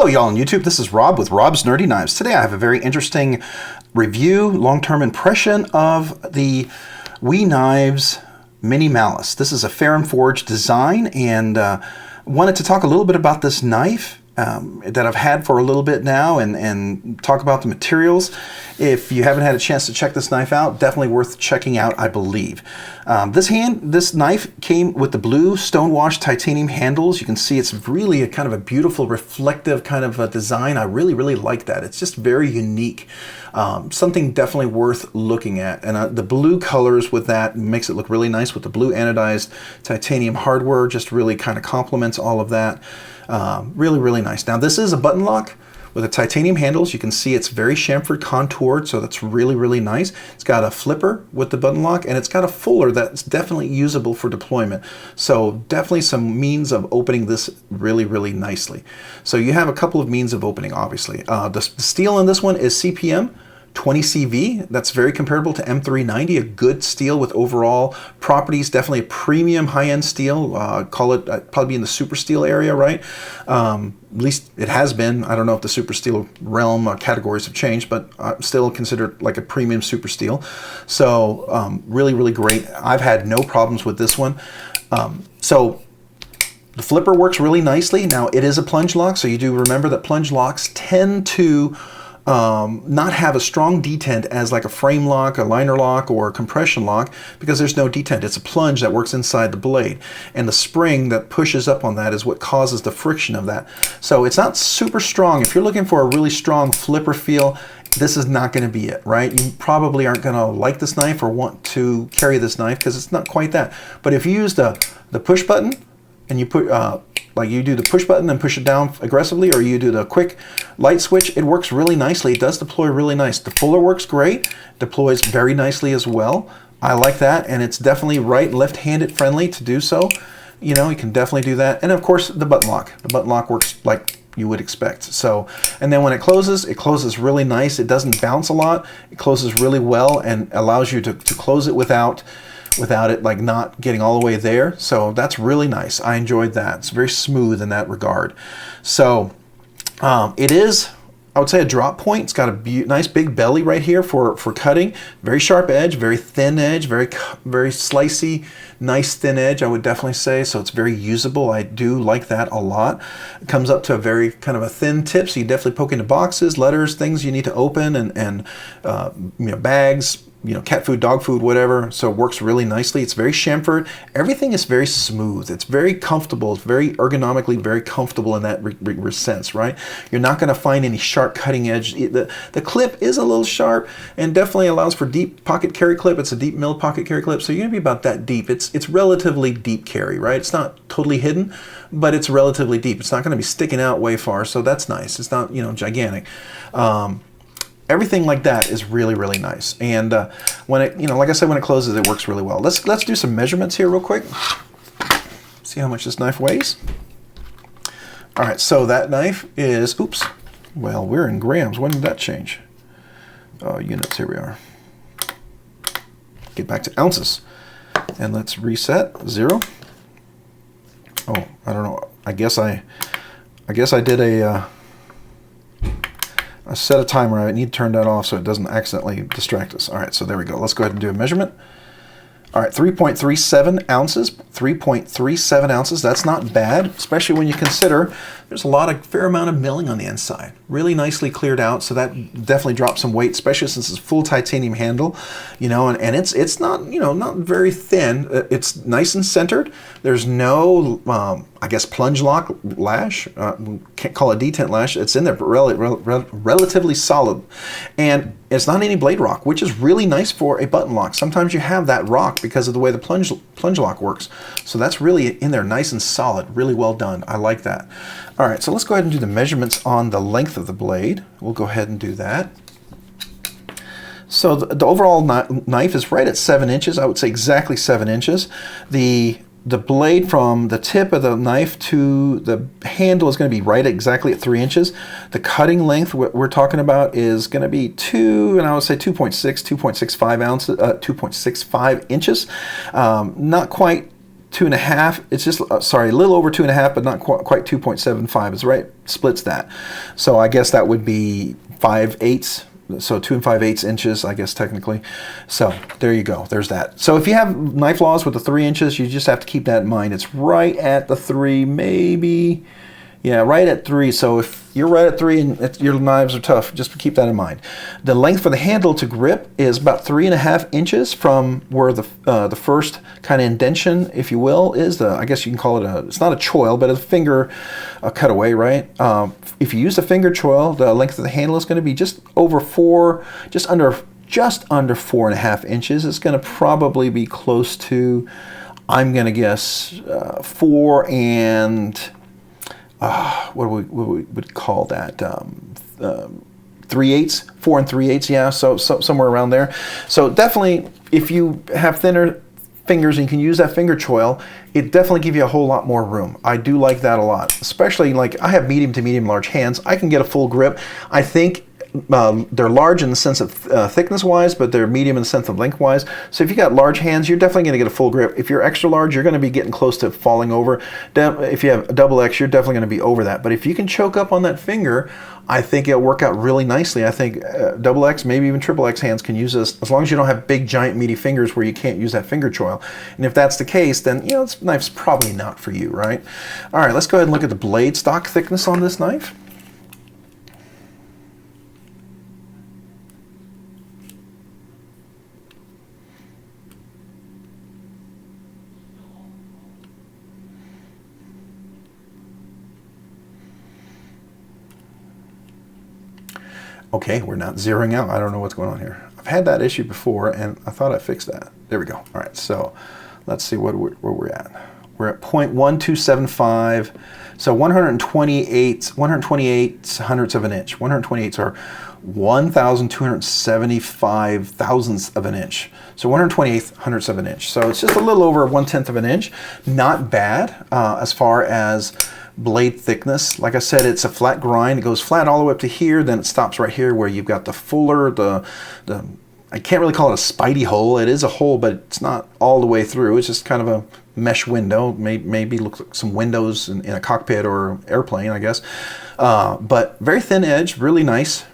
Hello, y'all on YouTube. This is Rob with Rob's Nerdy Knives. Today I have a very interesting review, long-term impression of the We Knives Mini Malice. This is a Ferrum Forge design, and wanted to talk a little bit about this knife that I've had for a little bit now, and talk about the materials. If you haven't had a chance to check this knife out, definitely worth checking out, I believe. This knife came with the blue stonewashed titanium handles. You can see it's really a kind of a beautiful, reflective kind of a design. I really like that. It's just very unique. Something definitely worth looking at. And the blue colors with that makes it look really nice with the blue anodized titanium hardware. Just really kind of complements all of that. Really nice. Now this is a button lock with the titanium handles. You can see it's very chamfered, contoured, so that's really nice. It's got a flipper with the button lock, and it's got a fuller that's definitely usable for deployment. So definitely some means of opening this really nicely. So you have a couple of means of opening, obviously. The steel in this one is CPM 20CV. That's very comparable to M390, a good steel with overall properties, definitely a premium high-end steel. Call it probably be in the super steel area, right? At least it has been. I don't know if the super steel realm categories have changed, but still considered like a premium super steel. So really great. I've had no problems with this one. So the flipper works really nicely. Now it is a plunge lock, so you do remember that plunge locks tend to not have a strong detent as like a frame lock, a liner lock, or a compression lock, because there's no detent. It's a plunge that works inside the blade, and the spring that pushes up on that is what causes the friction of that. So it's not super strong. If you're looking for a really strong flipper feel, this is not going to be it, right? You probably aren't going to like this knife or want to carry this knife because it's not quite that. But if you use the push button and you put like you do the push button and push it down aggressively, or you do the quick light switch, it works really nicely. It does deploy really nice. The fuller works great, deploys very nicely as well. I like that, and it's definitely right and left-handed friendly to do so. You know, you can definitely do that. And of course, the button lock. The button lock works like you would expect. So, and then when it closes really nice. It doesn't bounce a lot. It closes really well and allows you to close it without it like not getting all the way there. So that's really nice. I enjoyed that. It's very smooth in that regard. So it is, I would say, a drop point. It's got a nice big belly right here for cutting. Very sharp edge, very thin edge, very slicey, nice thin edge, I would definitely say. So it's very usable. I do like that a lot. It comes up to a very kind of a thin tip, so you definitely poke into boxes, letters, things you need to open, and you know, bags, you know, cat food, dog food, whatever. So it works really nicely. It's very chamfered. Everything is very smooth. It's very comfortable. It's very ergonomically very comfortable in that sense, right? You're not going to find any sharp cutting edge. The clip is a little sharp and definitely allows for deep pocket carry clip. It's a deep milled pocket carry clip, so you're going to be about that deep. It's relatively deep carry, right? It's not totally hidden, but it's relatively deep. It's not going to be sticking out way far, so that's nice. It's not, you know, gigantic. Everything like that is really nice, and when it, you know, like I said, when it closes, it works really well. Let's do some measurements here real quick. See how much this knife weighs. All right, so that knife is, oops, well, we're in grams. When did that change? Units, here we are. Get back to ounces, and let's reset 0. Oh, I don't know. I guess I did I set a timer. I need to turn that off so it doesn't accidentally distract us. All right, so there we go. Let's go ahead and do a measurement. All right, 3.37 ounces. 3.37 ounces. That's not bad, especially when you consider there's a fair amount of milling on the inside. Really nicely cleared out, so that definitely drops some weight, especially since it's full titanium handle, you know, and it's not, you know, not very thin. It's nice and centered. There's no, I guess, plunge lock lash. Can't call it detent lash. It's in there, but relatively solid, and it's not any blade rock, which is really nice for a button lock. Sometimes you have that rock because of the way the plunge lock works. So that's really in there, nice and solid, really well done. I like that. All right, so let's go ahead and do the measurements on the length of the blade. We'll go ahead and do that. So the overall knife is right at 7 inches. I would say exactly 7 inches. The blade from the tip of the knife to the handle is going to be right exactly at 3 inches. The cutting length we're talking about is going to be 2, and I would say 2.65 inches. Not quite 2.5. It's just, sorry, a little over 2.5, but not quite 2.75. It's right, splits that. So I guess that would be 5/8. So 2 5/8 inches, I guess, technically. So there you go. There's that. So if you have knife laws with the 3 inches, you just have to keep that in mind. It's right at the 3, maybe. Yeah, right at 3. So if you're right at 3 and your knives are tough, just keep that in mind. The length for the handle to grip is about 3.5 inches from where the first kind of indention, if you will, is. I guess you can call it it's not a choil, but a finger cutaway, right? If you use a finger choil, the length of the handle is going to be just over 4, just under 4.5 inches. It's going to probably be close to, I'm going to guess, 4 and... what would call that? 3/8, 4 and 3/8, yeah. So somewhere around there. So definitely, if you have thinner fingers and you can use that finger choil, it definitely gives you a whole lot more room. I do like that a lot, especially like I have medium to medium large hands. I can get a full grip. I think they're large in the sense of thickness wise, but they're medium in the sense of length wise. So if you got large hands, you're definitely going to get a full grip. If you're extra large, you're going to be getting close to falling over. If you have a double X, you're definitely going to be over that. But if you can choke up on that finger, I think it'll work out really nicely. I think double X, maybe even triple X hands can use this, as long as you don't have big, giant, meaty fingers where you can't use that finger choil. And if that's the case, then this knife's probably not for you, right? All right, let's go ahead and look at the blade stock thickness on this knife. Okay, we're not zeroing out. I don't know what's going on here. I've had that issue before, and I thought I fixed that. There we go. All right, so let's see where we're at. We're at 0.1275, so 128 hundredths of an inch. 128s are 1,275 thousandths of an inch. So 128 hundredths of an inch. So it's just a little over 1/10 of an inch. Not bad as far as blade thickness. Like I said, it's a flat grind. It goes flat all the way up to here, then it stops right here where you've got the fuller, I can't really call it a spidey hole. It is a hole, but it's not all the way through. It's just kind of a mesh window. Maybe look like some windows in a cockpit or airplane, I guess. But very thin edge, really nice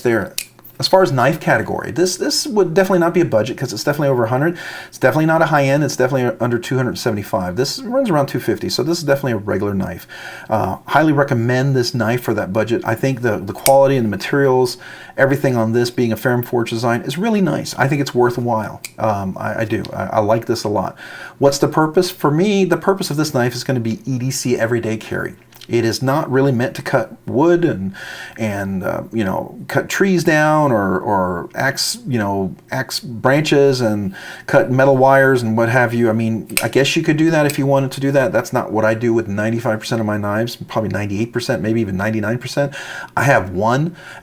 there. As far as knife category, this would definitely not be a budget because it's definitely over 100. It's definitely not a high end. It's definitely under 275. This runs around 250, so this is definitely a regular knife. Highly recommend this knife for that budget. I think the quality and the materials, everything on this being a Ferrum Forge design is really nice. I think it's worthwhile. I do. I like this a lot. What's the purpose? For me, the purpose of this knife is going to be EDC, everyday carry. It is not really meant to cut wood and cut trees down or axe branches and cut metal wires and what have you. I mean, I guess you could do that if you wanted to do that. That's not what I do with 95% of my knives, probably 98%, maybe even 99%. I have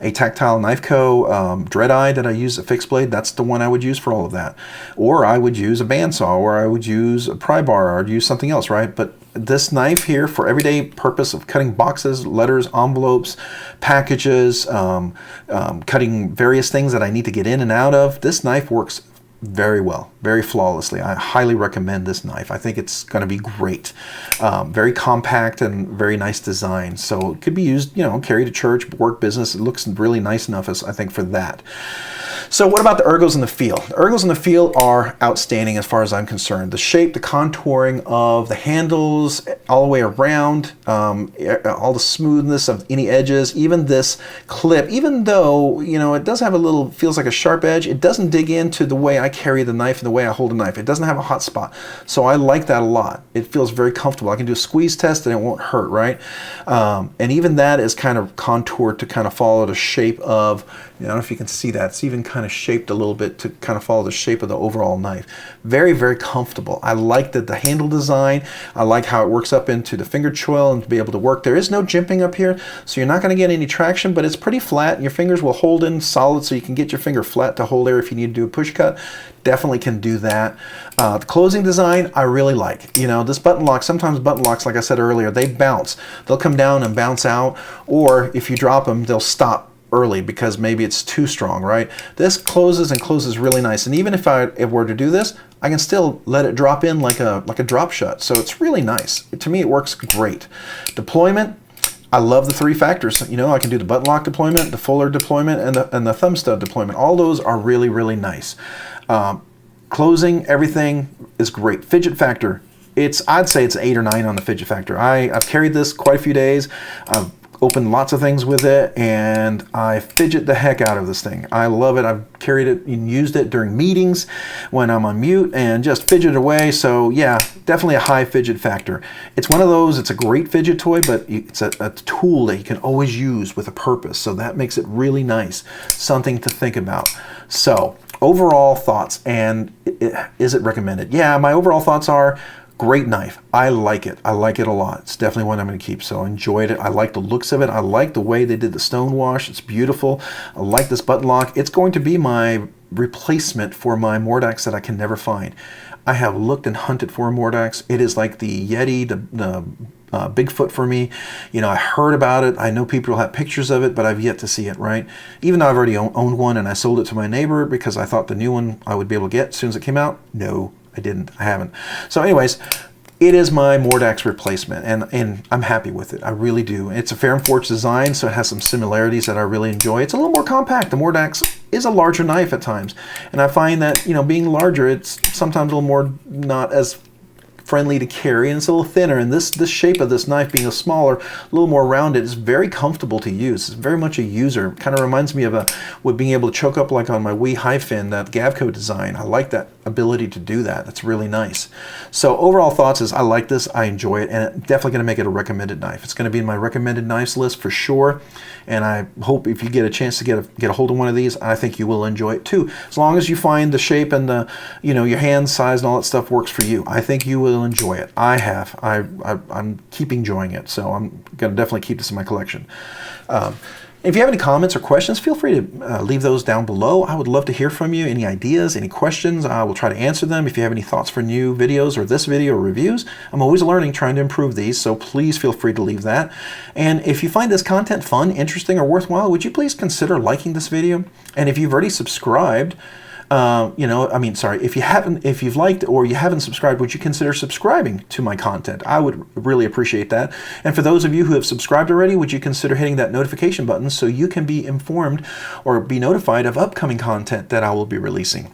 a Tactile Knife Co. Dread Eye that I use, a fixed blade. That's the one I would use for all of that. Or I would use a bandsaw, or I would use a pry bar, or I'd use something else, right? But this knife here, for everyday purpose of cutting boxes, letters, envelopes, packages, cutting various things that I need to get in and out of, this knife works very well, very flawlessly. I highly recommend this knife. I think it's going to be great. Very compact and very nice design. So it could be used, carry to church, work, business. It looks really nice enough, I think, for that. So what about the ergos in the feel? The ergos in the feel are outstanding as far as I'm concerned. The shape, the contouring of the handles all the way around, all the smoothness of any edges, even this clip, even though, it does have feels like a sharp edge, it doesn't dig into the way I carry the knife and the way I hold a knife. It doesn't have a hot spot. So I like that a lot. It feels very comfortable. I can do a squeeze test and it won't hurt, right? And even that is kind of contoured to kind of follow the shape of, I don't know if you can see that. It's even kind of shaped a little bit to kind of follow the shape of the overall knife. Very, very comfortable. I like the handle design. I like how it works up into the finger choil and to be able to work. There is no jimping up here, so you're not going to get any traction, but it's pretty flat, and your fingers will hold in solid, so you can get your finger flat to hold there if you need to do a push cut. Definitely can do that. The closing design, I really like. This button lock, sometimes button locks, like I said earlier, they bounce. They'll come down and bounce out, or if you drop them, they'll stop early because maybe it's too strong, right? This closes and closes really nice, and even if I were to do this, I can still let it drop in like a drop shut. So it's really nice. To me, it works great. Deployment, I love the 3 factors. You know, I can do the button lock deployment, the fuller deployment, and the thumb stud deployment. All those are really, really nice. Closing, everything is great. Fidget factor, I'd say it's 8 or 9 on the fidget factor. I've carried this quite a few days. I've opened lots of things with it, and I fidget the heck out of this thing. I love it. I've carried it and used it during meetings when I'm on mute and just fidget away. So yeah, definitely a high fidget factor. It's one of those, it's a great fidget toy, but it's a tool that you can always use with a purpose. So that makes it really nice. Something to think about. So overall thoughts, and is it recommended? Yeah, my overall thoughts are, great knife. I like it. I like it a lot. It's definitely one I'm going to keep. So I enjoyed it. I like the looks of it. I like the way they did the stone wash. It's beautiful. I like this button lock. It's going to be my replacement for my Mordax that I can never find. I have looked and hunted for a Mordax. It is like the Yeti, the Bigfoot for me. You know, I heard about it. I know people have pictures of it, but I've yet to see it, right? Even though I've already owned one and I sold it to my neighbor because I thought the new one I would be able to get as soon as it came out. No. I didn't. I haven't. So anyways, it is my Mordax replacement, and I'm happy with it. I really do. It's a Ferrum Forge design, so it has some similarities that I really enjoy. It's a little more compact. The Mordax is a larger knife at times, and I find that, you know, being larger, it's sometimes a little more not as friendly to carry, and it's a little thinner, and this shape of this knife being a smaller, a little more rounded, is very comfortable to use. It's very much a user. Kind of reminds me of with being able to choke up like on my We High Fin, that Gavco design. I like that ability to do that. That's really nice. So overall thoughts is I like this, I enjoy it, and it's definitely going to make it a recommended knife. It's going to be in my recommended knives list for sure, and I hope if you get a chance to get a hold of one of these, I think you will enjoy it too. As long as you find the shape and the, you know, your hand size and all that stuff works for you, I think you will enjoy it. I have. I'm keep enjoying it, so I'm going to definitely keep this in my collection. If you have any comments or questions, feel free to leave those down below. I would love to hear from you. Any ideas, any questions, I will try to answer them. If you have any thoughts for new videos or this video or reviews, I'm always learning, trying to improve these, so please feel free to leave that. And if you find this content fun, interesting, or worthwhile, would you please consider liking this video? And if you've already subscribed, if you've liked or you haven't subscribed, would you consider subscribing to my content? I would really appreciate that. And for those of you who have subscribed already, would you consider hitting that notification button so you can be informed or be notified of upcoming content that I will be releasing?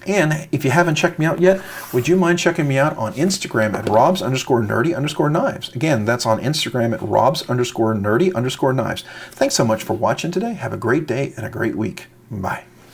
And if you haven't checked me out yet, would you mind checking me out on Instagram at robs_nerdy_knives? Again, that's on Instagram at robs_nerdy_knives. Thanks so much for watching today. Have a great day and a great week. Bye.